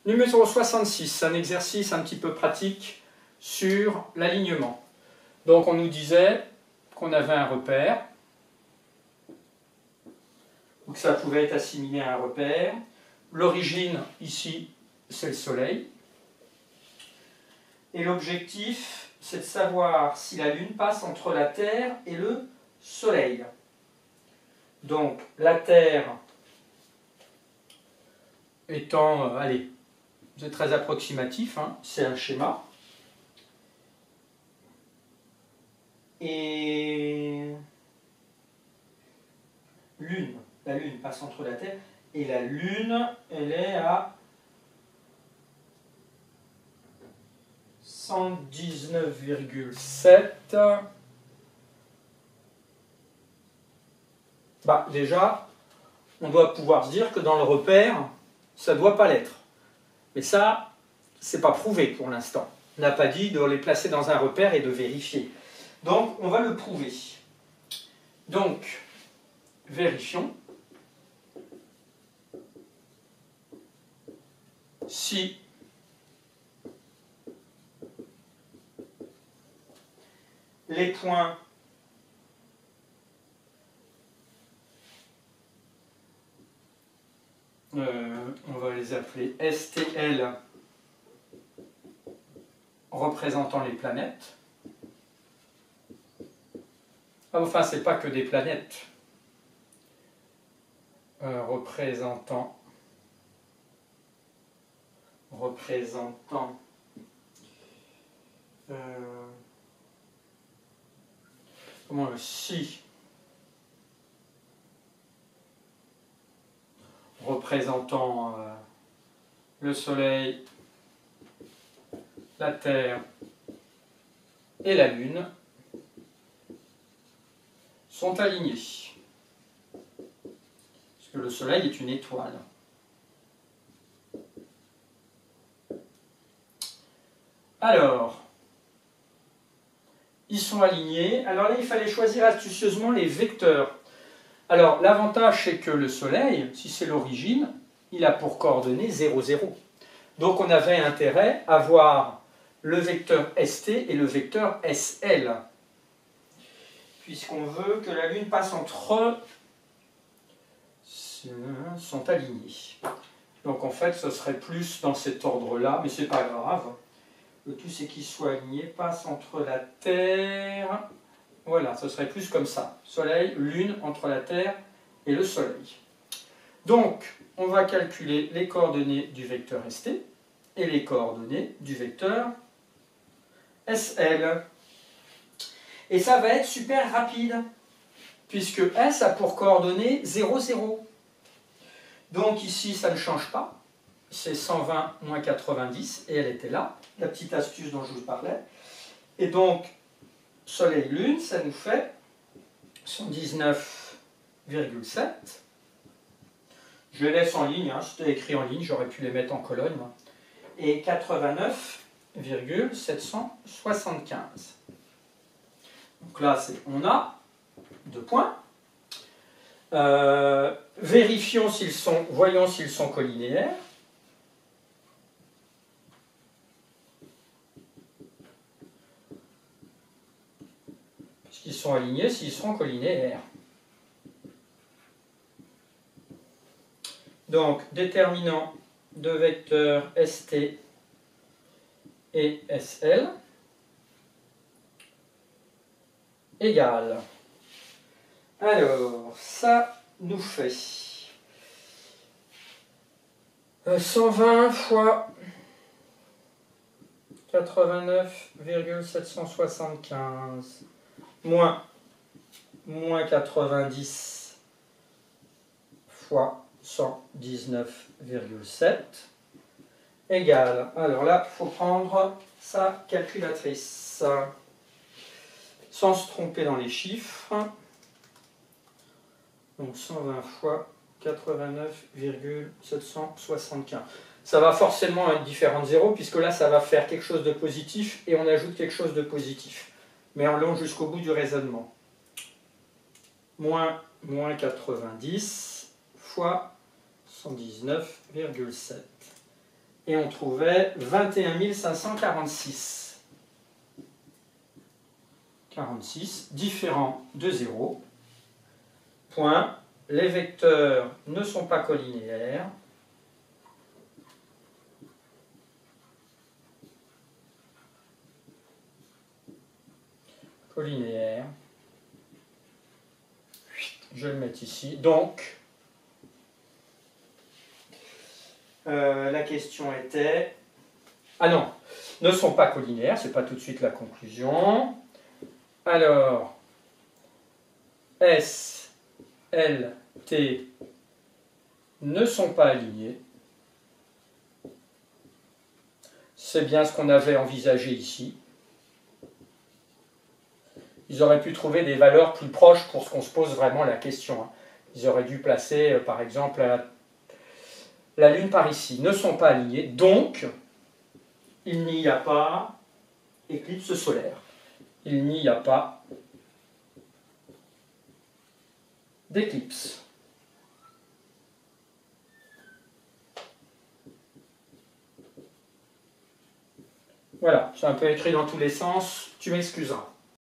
Numéro 66, un exercice un petit peu pratique sur l'alignement. Donc on nous disait qu'on avait un repère, ou que ça pouvait être assimilé à un repère. L'origine, ici, c'est le Soleil. Et l'objectif, c'est de savoir si la Lune passe entre la Terre et le Soleil. Donc la Terre étant, allez, c'est très approximatif, hein, c'est un schéma. Et Lune, la Lune passe entre la Terre et la Lune, elle est à 119,7. Bah, déjà, on doit pouvoir se dire que dans le repère, ça ne doit pas l'être. Mais ça, c'est pas prouvé pour l'instant. On n'a pas dit de les placer dans un repère et de vérifier. Donc, on va le prouver. Donc, vérifions. Si les points on va les appeler STL représentant les planètes. Enfin, c'est pas que des planètes. Représentant si représentant le Soleil, la Terre et la Lune sont alignés. Parce que le Soleil est une étoile. Alors, ils sont alignés. Alors là, il fallait choisir astucieusement les vecteurs. Alors, l'avantage, c'est que le Soleil, si c'est l'origine, il a pour coordonnées 0, 0. Donc, on avait intérêt à voir le vecteur ST et le vecteur SL. Puisqu'on veut que la Lune passe entre... sont alignés. Donc, en fait, ce serait plus dans cet ordre-là, mais c'est pas grave. Le tout, c'est qu'ils soient alignés, passent entre la Terre... Voilà, ce serait plus comme ça. Soleil, Lune, entre la Terre et le Soleil. Donc, on va calculer les coordonnées du vecteur ST et les coordonnées du vecteur SL. Et ça va être super rapide, puisque S a pour coordonnées 0, 0. Donc ici, ça ne change pas. C'est 120 moins 90, et elle était là, la petite astuce dont je vous parlais. Et donc, Soleil-Lune, ça nous fait 119,7. Je les laisse en ligne, hein, c'était écrit en ligne, j'aurais pu les mettre en colonne. Et 89,775. Donc là, on a 2 points. Voyons s'ils sont collinéaires. Puisqu'ils sont alignés, s'ils seront collinéaires. Donc, déterminant de vecteurs ST et SL égale. Alors, ça nous fait 120 fois 89,775 moins 90 fois 119,7 égale. Alors là, il faut prendre sa calculatrice sans se tromper dans les chiffres. Donc 120 fois 89,775. Ça va forcément être différent de 0, puisque là, ça va faire quelque chose de positif, et on ajoute quelque chose de positif. Mais allons jusqu'au bout du raisonnement. Moins 90 fois 119,7 et on trouvait 21 546. 46, différent de 0. Point. Les vecteurs ne sont pas collinéaires. Collinéaires. Je vais le mettre ici. Donc, la question était... Ah non, ne sont pas collinéaires, c'est pas tout de suite la conclusion. Alors, S, L, T ne sont pas alignés. C'est bien ce qu'on avait envisagé ici. Ils auraient pu trouver des valeurs plus proches pour ce qu'on se pose vraiment la question. Ils auraient dû placer, par exemple, la Lune par ici. Ne sont pas alignés, donc il n'y a pas éclipse solaire. Il n'y a pas d'éclipse. Voilà, c'est un peu écrit dans tous les sens, tu m'excuseras.